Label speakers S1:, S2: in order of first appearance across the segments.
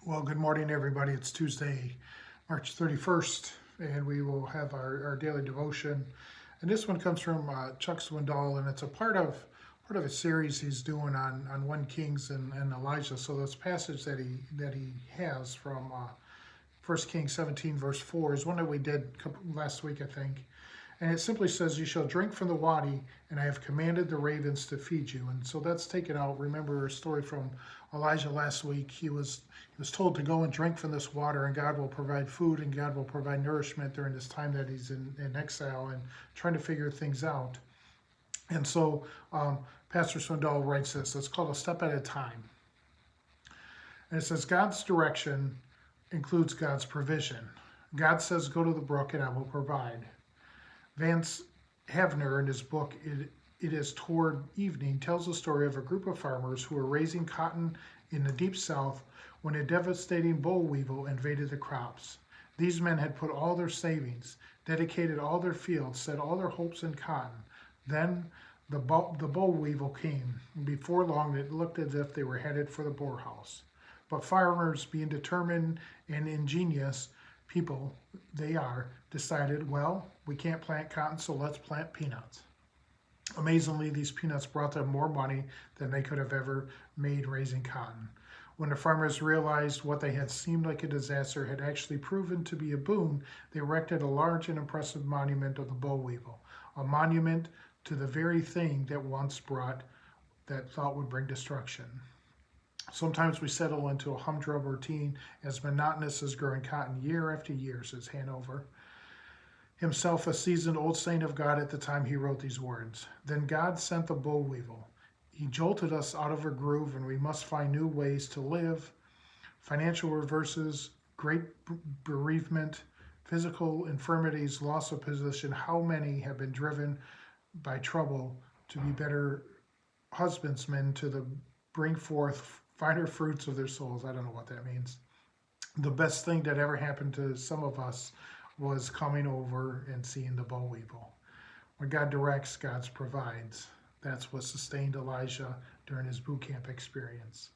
S1: Well, good morning, everybody. It's Tuesday, March 31st, and we will have our daily devotion. And this one comes from Chuck Swindoll, and it's a part of a series he's doing on 1 Kings and Elijah. So this passage that he has from 1 Kings 17, verse 4, is one that we did last week, I think. And it simply says, "You shall drink from the wadi, and I have commanded the ravens to feed you." And so that's taken out. Remember a story from Elijah last week. He was told to go and drink from this water, and God will provide food and God will provide nourishment during this time that he's in exile and trying to figure things out. And so Pastor Swindoll writes this. It's called A Step at a Time. And it says, God's direction includes God's provision. God says, "Go to the brook and I will provide." Vance Havner, in his book It Is Toward Evening, tells the story of a group of farmers who were raising cotton in the deep south when a devastating boll weevil invaded the crops. These men had put all their savings, dedicated all their fields, set all their hopes in cotton. Then the boll weevil came, and before long it looked as if they were headed for the poorhouse. But farmers, being determined and ingenious people they are, decided, well, we can't plant cotton, so let's plant peanuts. Amazingly, these peanuts brought them more money than they could have ever made raising cotton. When the farmers realized what they had seemed like a disaster had actually proven to be a boon, they erected a large and impressive monument of the boll weevil, a monument to the very thing that once brought that thought would bring destruction. Sometimes we settle into a humdrum routine as monotonous as growing cotton year after year, says Hanover, himself a seasoned old saint of God at the time he wrote these words. Then God sent the boll weevil. He jolted us out of our groove, and we must find new ways to live. Financial reverses, great bereavement, physical infirmities, loss of position. How many have been driven by trouble to be better husbandsmen, to bring forth finer fruits of their souls? I don't know what that means. The best thing that ever happened to some of us was coming over and seeing the boll weevil. When God directs, God provides. That's what sustained Elijah during his boot camp experience.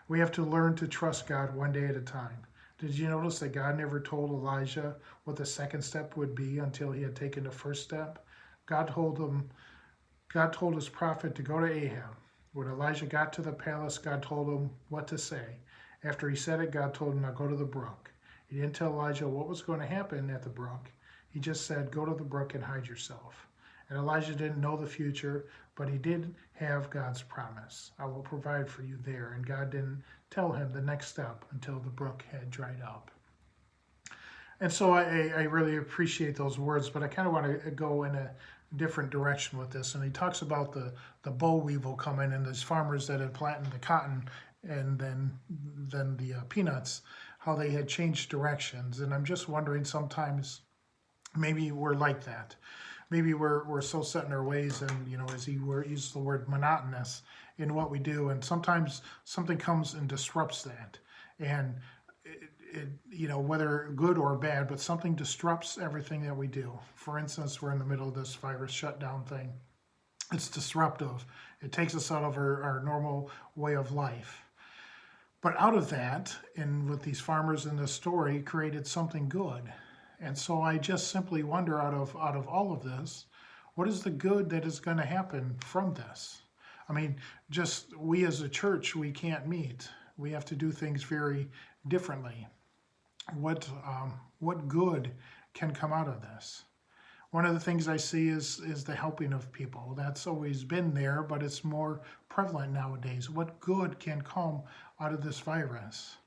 S1: We have to learn to trust God one day at a time. Did you notice that God never told Elijah what the second step would be until he had taken the first step? God told his prophet to go to Ahab. When Elijah got to the palace, God told him what to say. After he said it, God told him, "Now go to the brook." He didn't tell Elijah what was going to happen at the brook. He just said, "Go to the brook and hide yourself." And Elijah didn't know the future, but he did have God's promise. "I will provide for you there." And God didn't tell him the next step until the brook had dried up. And so I really appreciate those words, but I kind of want to go in a different direction with this. And he talks about the boll weevil coming and these farmers that had planted the cotton and then the peanuts, how they had changed directions. And I'm just wondering, sometimes maybe we're like that. Maybe we're so set in our ways, and as he used the word monotonous in what we do, and sometimes something comes and disrupts that, and whether good or bad, but something disrupts everything that we do. For instance, we're in the middle of this virus shutdown thing. It's disruptive. It takes us out of our normal way of life. But out of that, and with these farmers in this story, created something good. And so I just simply wonder, out of all of this, what is the good that is going to happen from this? I mean, just we as a church, we can't meet. We have to do things very differently. What good can come out of this? One of the things I see is the helping of people. That's always been there, but it's more prevalent nowadays. What good can come out of this virus?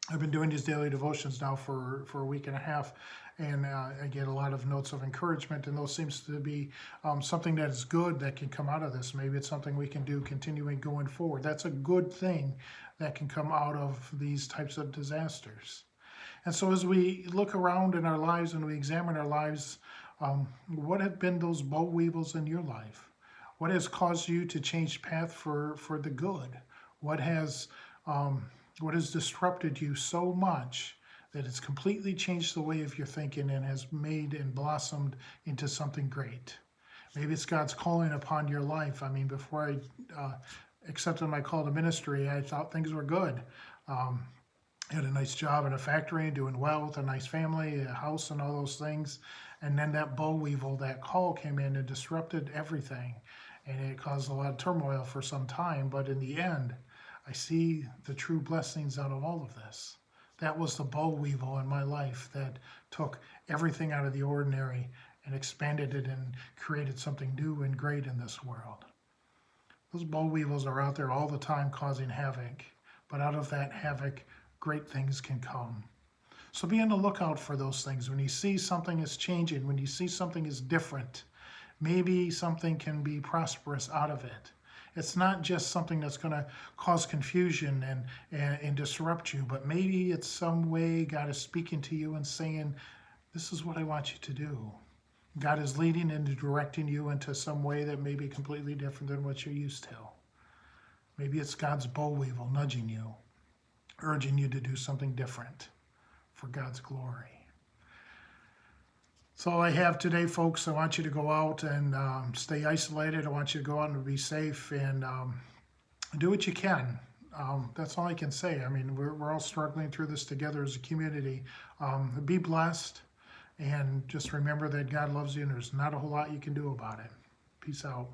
S1: I've been doing these daily devotions now for a week and a half, and I get a lot of notes of encouragement, and those seems to be something that is good that can come out of this. Maybe it's something we can do continuing going forward. That's a good thing that can come out of these types of disasters. And so as we look around in our lives and we examine our lives, what have been those boll weevils in your life? What has caused you to change path for the good? What has disrupted you so much that it's completely changed the way of your thinking and has made and blossomed into something great? Maybe it's God's calling upon your life. I mean, before I accepted my call to ministry, I thought things were good. had a nice job in a factory, doing well with a nice family, a house, and all those things. And then that boll weevil, that call came in and disrupted everything. And it caused a lot of turmoil for some time. But in the end, I see the true blessings out of all of this. That was the boll weevil in my life that took everything out of the ordinary and expanded it and created something new and great in this world. Those boll weevils are out there all the time causing havoc. But out of that havoc, great things can come. So be on the lookout for those things. When you see something is changing, when you see something is different, maybe something can be prosperous out of it. It's not just something that's going to cause confusion and disrupt you, but maybe it's some way God is speaking to you and saying, this is what I want you to do. God is leading and directing you into some way that may be completely different than what you're used to. Maybe it's God's boll weevil nudging you, urging you to do something different for God's glory. That's all I have today, folks. I want you to go out and stay isolated. I want you to go out and be safe and do what you can. That's all I can say. I mean, we're all struggling through this together as a community. Be blessed, and just remember that God loves you and there's not a whole lot you can do about it. Peace out.